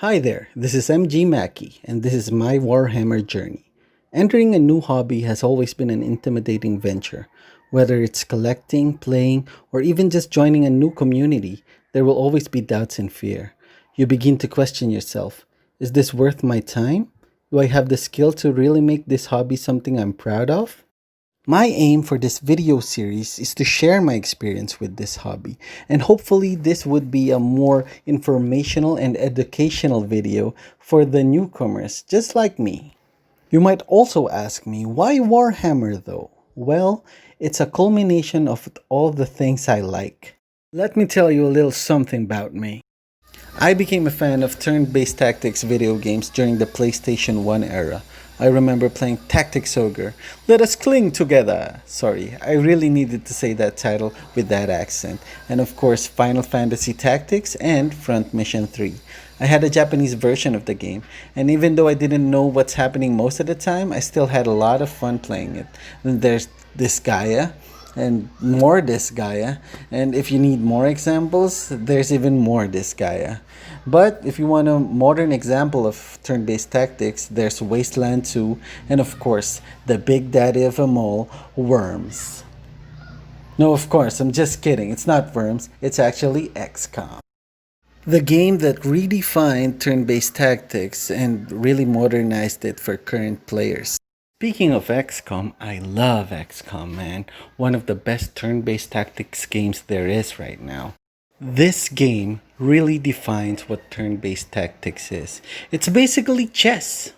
Hi there, this is MG Mackey, and this is my Warhammer journey. Entering a new hobby has always been an intimidating venture. Whether it's collecting, playing, or even just joining a new community, there will always be doubts and fear. You begin to question yourself. Is this worth my time? Do I have the skill to really make this hobby something I'm proud of? My aim for this video series is to share my experience with this hobby, and hopefully this would be a more informational and educational video for the newcomers just like me. You might also ask me, why Warhammer though? Well, it's a culmination of all the things I like. Let me tell you a little something about me. I became a fan of turn-based tactics video games during the PlayStation 1 era. I remember playing Tactics Ogre. Let us cling together! Sorry, I really needed to say that title with that accent. And of course, Final Fantasy Tactics and Front Mission 3. I had a Japanese version of the game, and even though I didn't know what's happening most of the time, I still had a lot of fun playing it. Then there's this Gaia, and more Disgaea, and if you need more examples, there's even more Disgaea. But if you want a modern example of turn-based tactics, there's Wasteland 2, and of course, the big daddy of them all, Worms. No, of course, I'm just kidding, it's not Worms, it's actually XCOM. The game that redefined turn-based tactics and really modernized it for current players. Speaking of XCOM, I love XCOM, man. One of the best turn-based tactics games there is right now. This game really defines what turn-based tactics is. It's basically chess.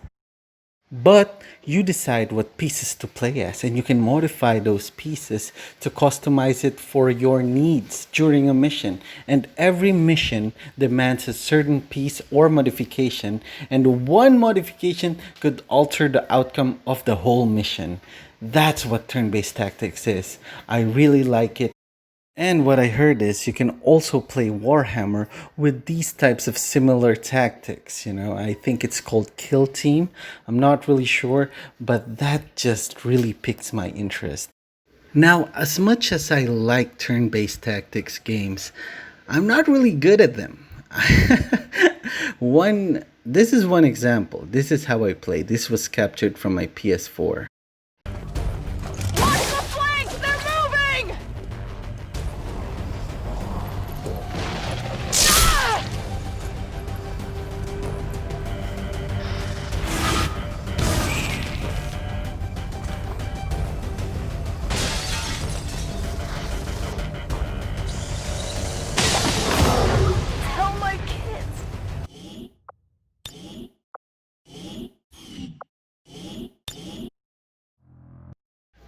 But you decide what pieces to play as, and you can modify those pieces to customize it for your needs during a mission. And every mission demands a certain piece or modification, and one modification could alter the outcome of the whole mission. That's what turn-based tactics is. I really like it. And what I heard is you can also play Warhammer with these types of similar tactics. I think it's called Kill Team. I'm not really sure, but that just really piques my interest. Now, as much as I like turn-based tactics games, I'm not really good at them. This is one example. This is how I play. This was captured from my PS4.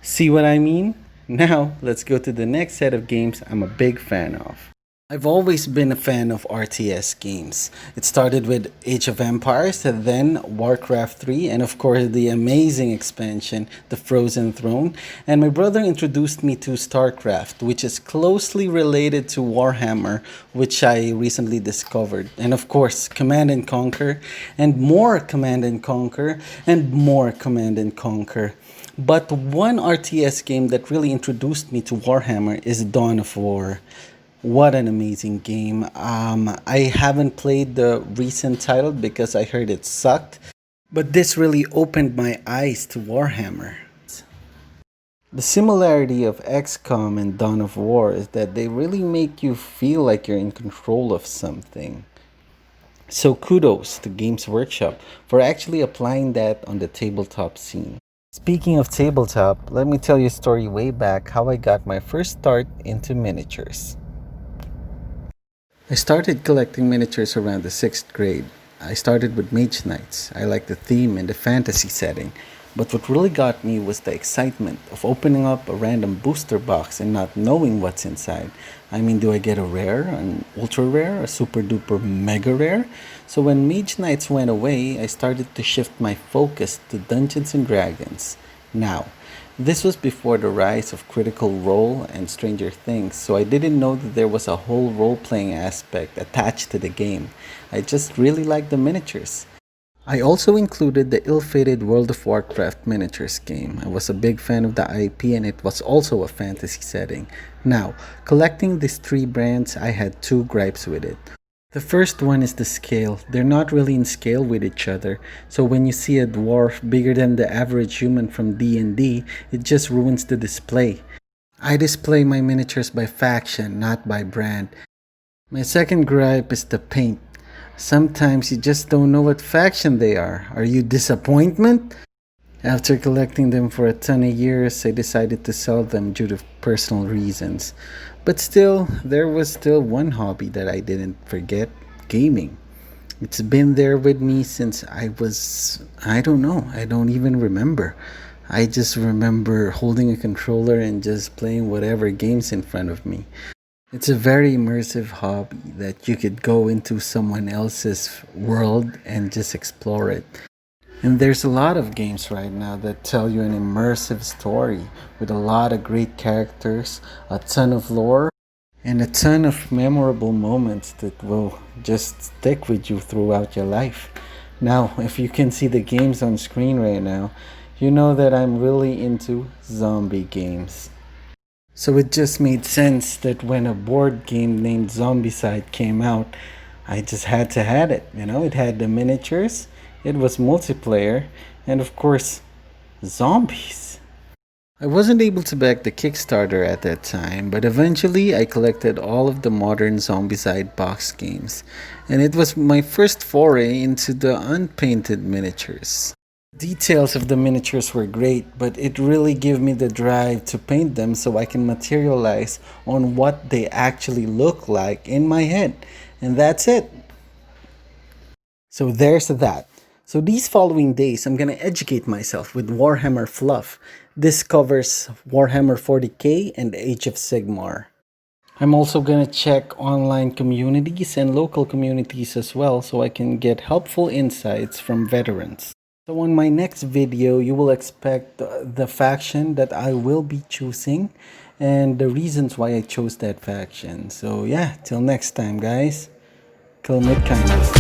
See what I mean? Now, let's go to the next set of games I'm a big fan of. I've always been a fan of RTS games. It started with Age of Empires, then Warcraft 3, and of course the amazing expansion, The Frozen Throne. And my brother introduced me to StarCraft, which is closely related to Warhammer, which I recently discovered. And of course, Command and Conquer, and more Command and Conquer, and more Command and Conquer. But one RTS game that really introduced me to Warhammer is Dawn of War. What an amazing game. I haven't played the recent title because I heard it sucked, but this really opened my eyes to Warhammer. The similarity of XCOM and Dawn of War is that they really make you feel like you're in control of something. So kudos to Games Workshop for actually applying that on the tabletop scene. Speaking of tabletop, let me tell you a story way back how I got my first start into miniatures. I started collecting miniatures around the 6th grade. I started with Mage Knights. I liked the theme and the fantasy setting. But what really got me was the excitement of opening up a random booster box and not knowing what's inside. I mean, do I get a rare, an ultra rare, a super duper mega rare? So when Mage Knights went away, I started to shift my focus to Dungeons and Dragons. Now, this was before the rise of Critical Role and Stranger Things, so I didn't know that there was a whole role-playing aspect attached to the game. I just really liked the miniatures. I also included the ill-fated World of Warcraft miniatures game. I was a big fan of the IP and it was also a fantasy setting. Now, collecting these three brands, I had two gripes with it. The first one is the scale. They're not really in scale with each other. So when you see a dwarf bigger than the average human from D&D, it just ruins the display. I display my miniatures by faction, not by brand. My second gripe is the paint. Sometimes you just don't know what faction they are. Are you disappointment? After collecting them for a ton of years, I decided to sell them due to personal reasons. But still, there was still one hobby that I didn't forget: gaming. It's been there with me since I don't know, I don't even remember. I just remember holding a controller and just playing whatever games in front of me. It's a very immersive hobby that you could go into someone else's world and just explore it. And there's a lot of games right now that tell you an immersive story with a lot of great characters, a ton of lore, and a ton of memorable moments that will just stick with you throughout your life. Now, if you can see the games on screen right now, you know that I'm really into zombie games. So it just made sense that when a board game named Zombicide came out, I just had to have it. It had the miniatures, it was multiplayer, and of course, zombies. I wasn't able to back the Kickstarter at that time, but eventually I collected all of the modern Zombicide box games, and it was my first foray into the unpainted miniatures. Details of the miniatures were great, but it really gave me the drive to paint them so I can materialize on what they actually look like in my head. And that's it. So there's that. So these following days, I'm gonna educate myself with Warhammer fluff. This covers Warhammer 40k and Age of Sigmar. I'm also gonna check online communities and local communities as well so I can get helpful insights from veterans. So on my next video, you will expect the faction that I will be choosing and the reasons why I chose that faction. So yeah, till next time guys, kill mid kindness.